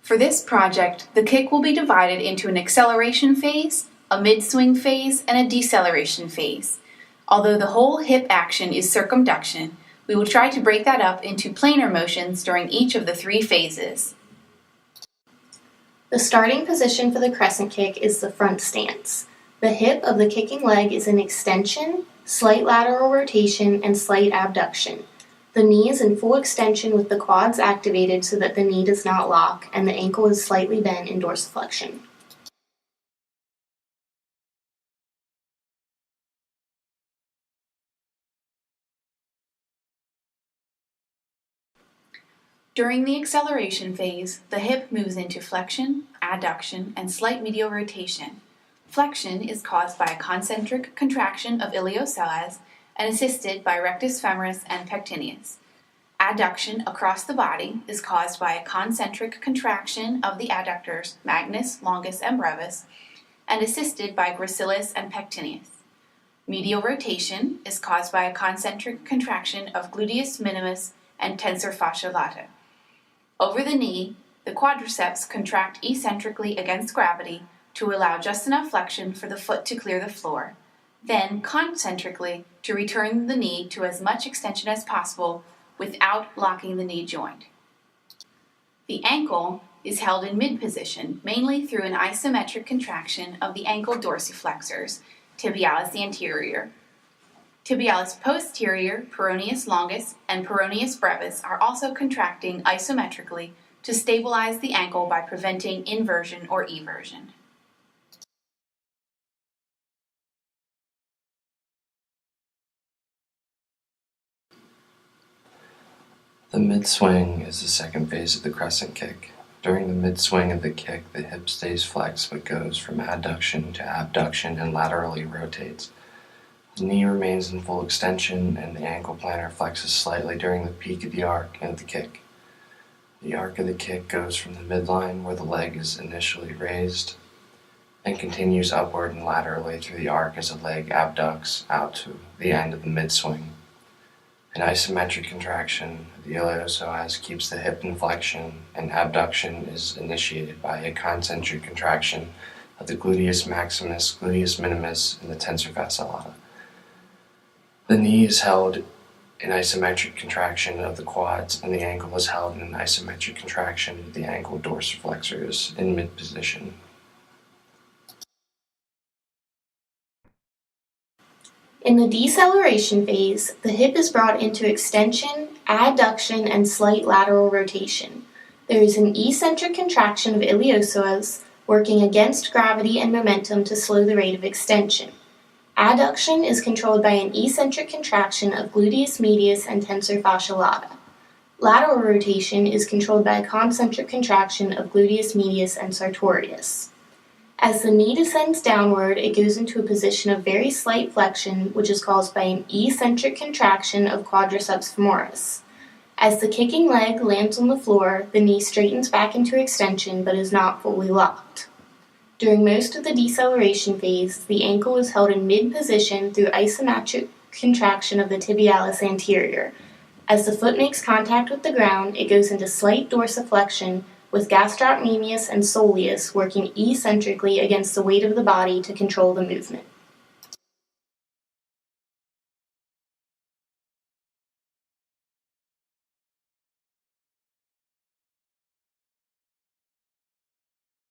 For this project, the kick will be divided into an acceleration phase, a mid-swing phase, and a deceleration phase. Although the whole hip action is circumduction, we will try to break that up into planar motions during each of the 3 phases. The starting position for the crescent kick is the front stance. The hip of the kicking leg is in extension, slight lateral rotation, and slight abduction. The knee is in full extension with the quads activated so that the knee does not lock, and the ankle is slightly bent in dorsiflexion. During the acceleration phase, the hip moves into flexion, adduction, and slight medial rotation. Flexion is caused by a concentric contraction of iliopsoas and assisted by rectus femoris and pectineus. Adduction across the body is caused by a concentric contraction of the adductors magnus, longus, and brevis, and assisted by gracilis and pectineus. Medial rotation is caused by a concentric contraction of gluteus minimus and tensor fascia lata. Over the knee, the quadriceps contract eccentrically against gravity to allow just enough flexion for the foot to clear the floor, then concentrically to return the knee to as much extension as possible without locking the knee joint. The ankle is held in mid-position mainly through an isometric contraction of the ankle dorsiflexors, tibialis anterior. Tibialis posterior, peroneus longus, and peroneus brevis are also contracting isometrically to stabilize the ankle by preventing inversion or eversion. The mid-swing is the second phase of the crescent kick. During the mid-swing of the kick, the hip stays flexed but goes from adduction to abduction and laterally rotates. The knee remains in full extension and the ankle plantar flexes slightly during the peak of the arc of the kick. The arc of the kick goes from the midline where the leg is initially raised and continues upward and laterally through the arc as the leg abducts out to the end of the mid-swing. An isometric contraction of the iliopsoas keeps the hip in flexion, and abduction is initiated by a concentric contraction of the gluteus maximus, gluteus minimus, and the tensor fascia lata. The knee is held in isometric contraction of the quads, and the ankle is held in an isometric contraction of the ankle dorsiflexors in mid-position. In the deceleration phase, the hip is brought into extension, adduction, and slight lateral rotation. There is an eccentric contraction of iliopsoas working against gravity and momentum to slow the rate of extension. Adduction is controlled by an eccentric contraction of gluteus medius and tensor fascia lata. Lateral rotation is controlled by a concentric contraction of gluteus medius and sartorius. As the knee descends downward, it goes into a position of very slight flexion, which is caused by an eccentric contraction of quadriceps femoris. As the kicking leg lands on the floor, the knee straightens back into extension but is not fully locked. During most of the deceleration phase, the ankle is held in mid-position through isometric contraction of the tibialis anterior. As the foot makes contact with the ground, it goes into slight dorsiflexion, with gastrocnemius and soleus working eccentrically against the weight of the body to control the movement.